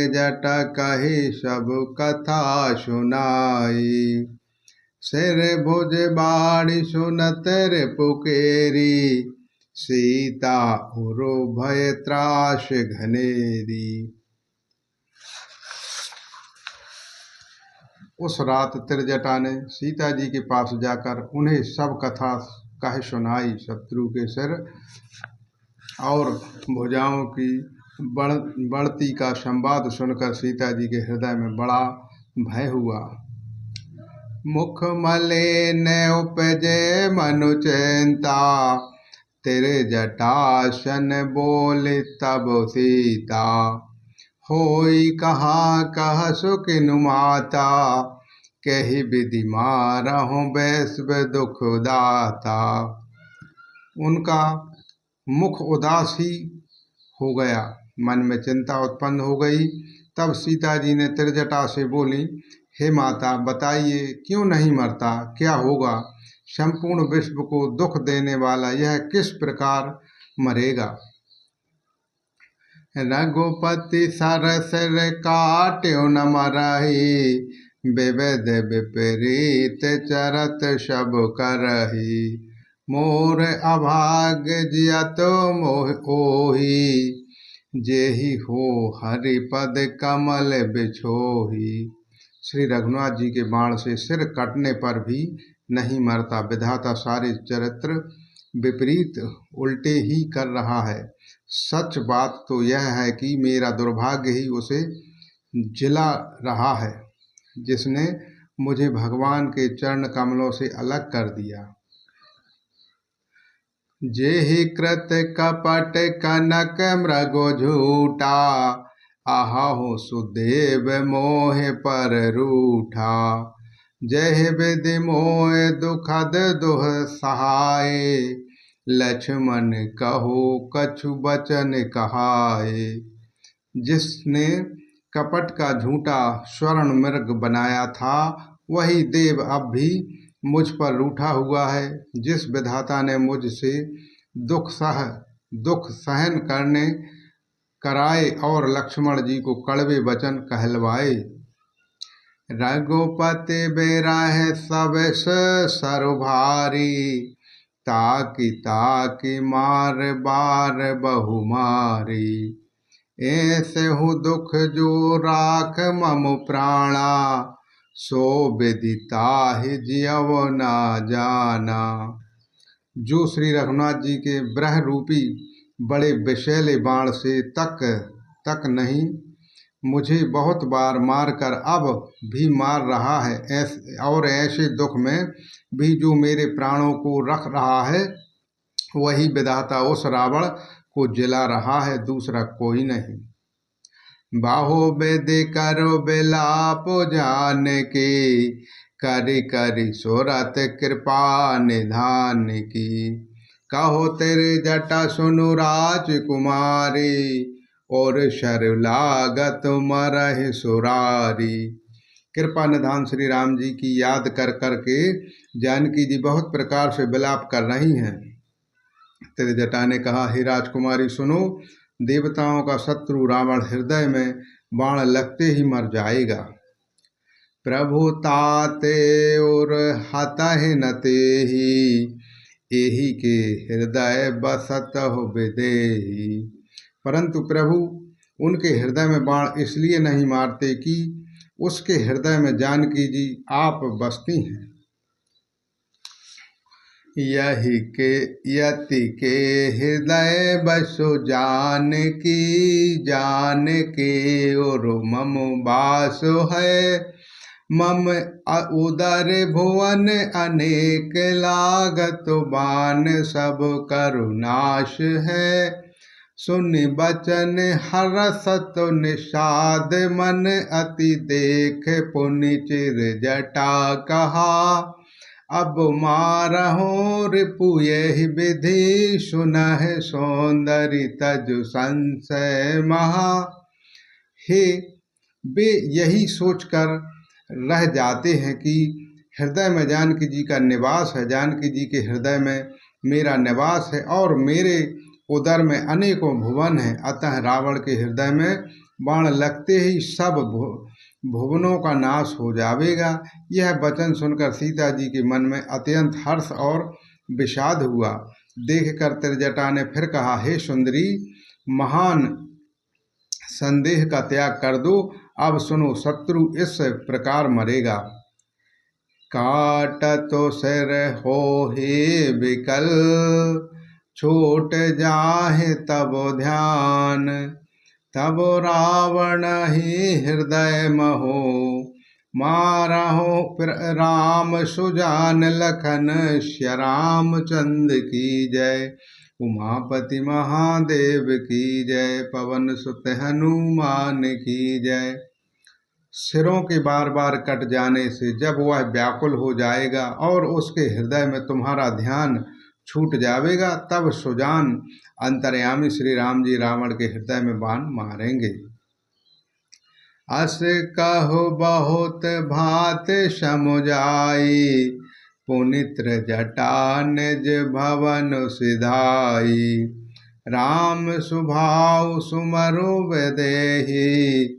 जटा कही सब कथा सुनाई। सिर भुज बाड़ी सुनत रे पुकेरी, सीता उरो भय त्रास घनेरी। उस रात त्रिजटा ने सीता जी के पास जाकर उन्हें सब कथा कह सुनाई। शत्रु के सिर और भुजाओं की बढ़ती का संवाद सुनकर सीता जी के हृदय में बड़ा भय हुआ। मुख मले न उपजे मनु चिंता, तेरे जटासन बोले तब सीता। होई कहाँ कह सुखिनु माता, कही विधि मारहु वैश्व दुख दाता। उनका मुख उदास ही हो गया, मन में चिंता उत्पन्न हो गई। तब सीता जी ने त्रिजटा से बोली, हे माता बताइए क्यों नहीं मरता, क्या होगा? संपूर्ण विश्व को दुख देने वाला यह किस प्रकार मरेगा? रघुपति सरसर काट्यो न मरहि, विविध विपरीत चरत सब करहि। मोर अभाग्य जियतो मोह ओहि, जेहि हो हरिपद कमल बिछोहि। श्री रघुनाथ जी के बाण से सिर कटने पर भी नहीं मरता। विधाता सारे चरित्र विपरीत उल्टे ही कर रहा है। सच बात तो यह है कि मेरा दुर्भाग्य ही उसे जिला रहा है, जिसने मुझे भगवान के चरण कमलों से अलग कर दिया। जेहि कृत कपट कनक मृगो झूठा, आहु सुदेव मोह पर रूठा। जय विधि मोह दुखद दुह सहाय, लक्ष्मण कहो कछु बचन कहाय। जिसने कपट का झूठा स्वर्ण मृग बनाया था, वही देव अब भी मुझ पर रूठा हुआ है। जिस विधाता ने मुझसे दुख सहन करने कराए और लक्ष्मण जी को कड़वे वचन कहलवाए। रघुपति बिरह सब सरुभारी, ताकि ताकि मार बार बहु मारी। ऐसे हूँ दुख जो राख मम प्राणा, सो विदिता ही जियव ना जाना। जो श्री रघुनाथ जी के ब्रह रूपी बड़े विषैले बाण से तक नहीं मुझे बहुत बार मारकर अब भी मार रहा है, और ऐसे दुख में भी जो मेरे प्राणों को रख रहा है, वही विधाता उस रावण को जिला रहा है, दूसरा कोई नहीं। बाहो बेदे करो बिलाप जान की, करी करी सुरत कृपा निधान की। कहो तेरे जटा सुनु राजकुमारी, और शर लागत मरहि सुरारी। कृपा निधान श्री राम जी की याद कर के जानकी जी बहुत प्रकार से विलाप कर रही हैं। त्रिजटा ने कहा, हे राजकुमारी सुनो, देवताओं का शत्रु रावण हृदय में बाण लगते ही मर जाएगा। प्रभु ताते और हतहि न तेहि, एहि के हृदय बसत हो विदेहि। परंतु प्रभु उनके हृदय में बाण इसलिए नहीं मारते कि उसके हृदय में जानकी जी आप बसती हैं। यही के यति के हृदय बसो जानकी, जान के और मम बासो है। मम उदर भुवन अनेक लागत, बान सब करुनाश है। सुन बचन हरसत निषाद मन, अति देख पुनि चिर जटा कहा। अब मारहु रिपु यही विधि, सुनह सौंदर्य तजु संशय महा। हे वे यही सोचकर रह जाते हैं कि हृदय में जानकी जी का निवास है, जानकी जी के हृदय में मेरा निवास है और मेरे उदर में अनेकों भुवन हैं। अतः रावण के हृदय में बाण लगते ही सब भुवनों का नाश हो जावेगा। यह वचन सुनकर सीता जी के मन में अत्यंत हर्ष और विषाद हुआ। देखकर त्रिजटा ने फिर कहा, हे सुंदरी, महान संदेह का त्याग कर दो। अब सुनो, शत्रु इस प्रकार मरेगा। काटतो सिर हो हे विकल, छूट जाहे तब ध्यान। तब रावण ही हृदय महो, मारहो राम सुजान। लखन श्या रामचंद्र की जय, उमापति महादेव की जय। पवन सुत हनुमान की जय। सिरों के बार बार कट जाने से जब वह व्याकुल हो जाएगा और उसके हृदय में तुम्हारा ध्यान छूट जावेगा, तब सुजान अंतर्यामी श्री राम जी रावण के हृदय में बाण मारेंगे। अस कहो बहुत भात समुझाई, पुनित्र जटा निज भवन सिधाई। राम सुभाव सुमरु विदेहि,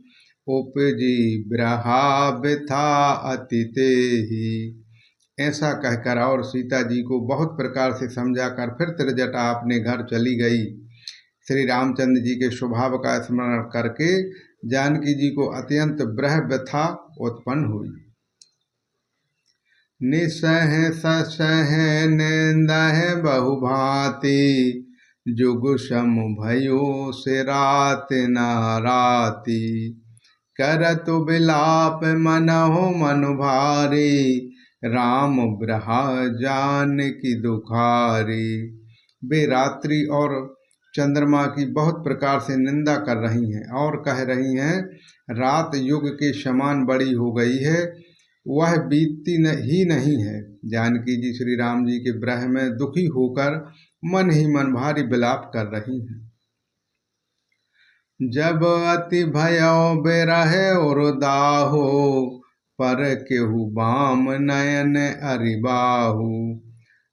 उपजी ब्रहा बिथा अति तेहि। ऐसा कहकर और सीता जी को बहुत प्रकार से समझाकर फिर त्रिजटा अपने घर चली गई। श्री रामचंद्र जी के स्वभाव का स्मरण करके जानकी जी को अत्यंत ब्रह व्यथा उत्पन्न हुई। निसह ससह नेंदह बहुभांति, जुग सम भयो से रात नाराती। करतु बिलाप मनहु मनु भारी, राम ब्रहा जान की दुखारी। वे रात्रि और चंद्रमा की बहुत प्रकार से निंदा कर रही हैं और कह रही हैं, रात युग के समान बड़ी हो गई है, वह बीतती ही नहीं है। जानकी जी श्री राम जी के ब्रह में दुखी होकर मन ही मन भारी विलाप कर रही हैं। जब अति भयो बिरहे और दाहो, पर केहू बाम नयन अरिबाहु।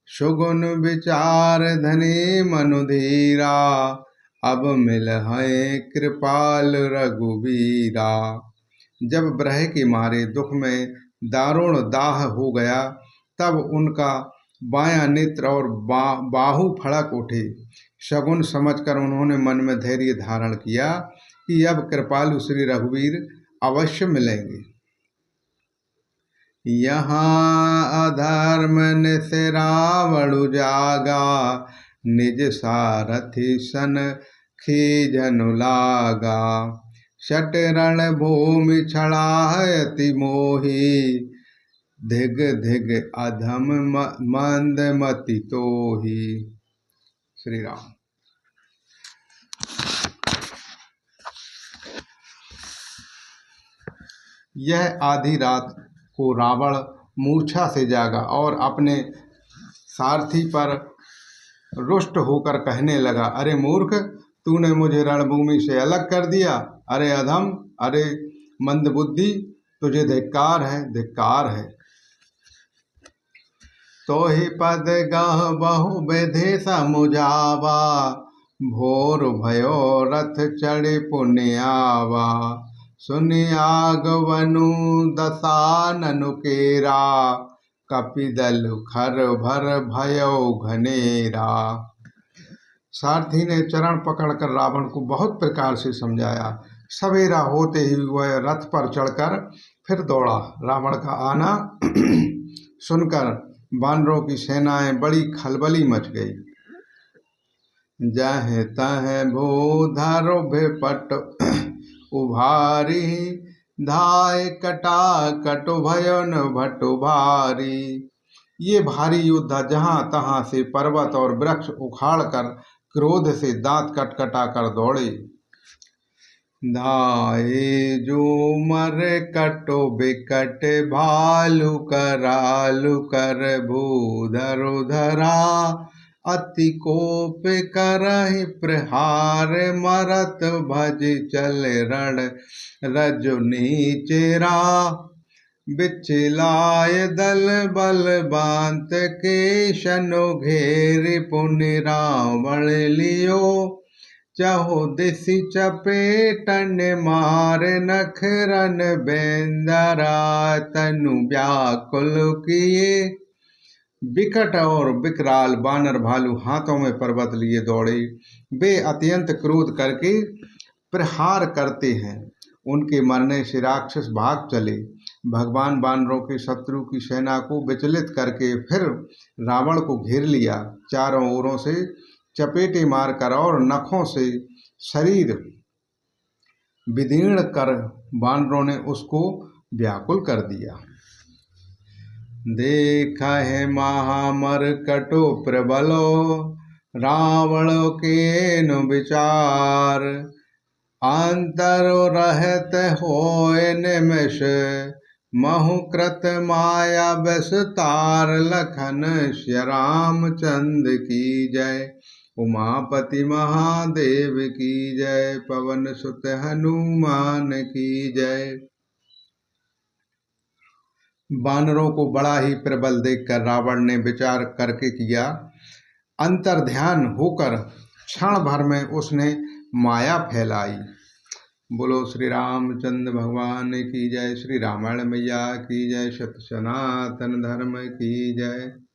सुगुन विचार धनी मनु धीरा, अब मिल है कृपाल रघुवीरा। जब ब्रह के मारे दुख में दारुण दाह हो गया, तब उनका बायां नेत्र और बाहु फड़क उठे। शगुन समझकर उन्होंने मन में धैर्य धारण किया कि अब कृपालु श्री रघुवीर अवश्य मिलेंगे। यहाँ अधर्म निस रावण जागा, निज सारथि सन खीजनु लागा। शट रण भूमि छड़ायति मोही, धिग धिग अधम मंद मति तोही। श्री राम। यह आधी रात को रावण मूर्छा से जागा और अपने सारथी पर रुष्ट होकर कहने लगा, अरे मूर्ख, तूने मुझे रणभूमि से अलग कर दिया। अरे अधम, अरे मंदबुद्धि, तुझे धिक्कार है, धिक्कार है। तो ही पद गह बहु विधि समुझावा, भोर भयो रथ चढ़े पुण्यावा। सुनियागवनु दसाननु केरा, कपिदल खर भर भयो घनेरा। सारथी ने चरण पकड़कर रावण को बहुत प्रकार से समझाया। सवेरा होते ही वह रथ पर चढ़कर फिर दौड़ा। रावण का आना सुनकर वानरों की सेनाएं बड़ी खलबली मच गई। जह तह भूधर भेपट उभारी, धाय कटा कटु भयन भटु भारी। ये भारी योद्धा जहां तहां से पर्वत और वृक्ष उखाड़ कर क्रोध से दांत कटकटा कर दौड़े। धाये जो मर कटो बिकट भालु करालु कर भूधर धरा। अति कोप करहि प्रहार, मरत भज चल रण रजु नीचेरा। बिचलाय दल बल बांत के, शनु घेर पुनि रावण लियो। चहु दिशि चपेटन मार नखरन बेंदरा तनु व्याकुल किए। विकट और विकराल बानर भालू हाथों में पर्वत लिए दौड़े। वे अत्यंत क्रोध करके प्रहार करते हैं। उनके मरने से राक्षस भाग चले। भगवान बानरों के शत्रु की सेना को विचलित करके फिर रावण को घेर लिया। चारों ओरों से चपेटे मारकर और नखों से शरीर विदीर्ण कर बानरों ने उसको व्याकुल कर दिया। देखा है महामरकटो प्रबलो रावण के नु विचार। अंतरो रहत होय निमिष महुकृत माया विस्तार। लखन श्री रामचंद्र की जय उमापति महादेव की जय पवन सुत हनुमान की जय। बानरों को बड़ा ही प्रबल देखकर रावण ने विचार करके किया। अंतर्ध्यान होकर क्षण भर में उसने माया फैलाई। बोलो श्री रामचंद्र भगवान की जय। श्री रामायण मैया की जय। सत सनातन धर्म की जय।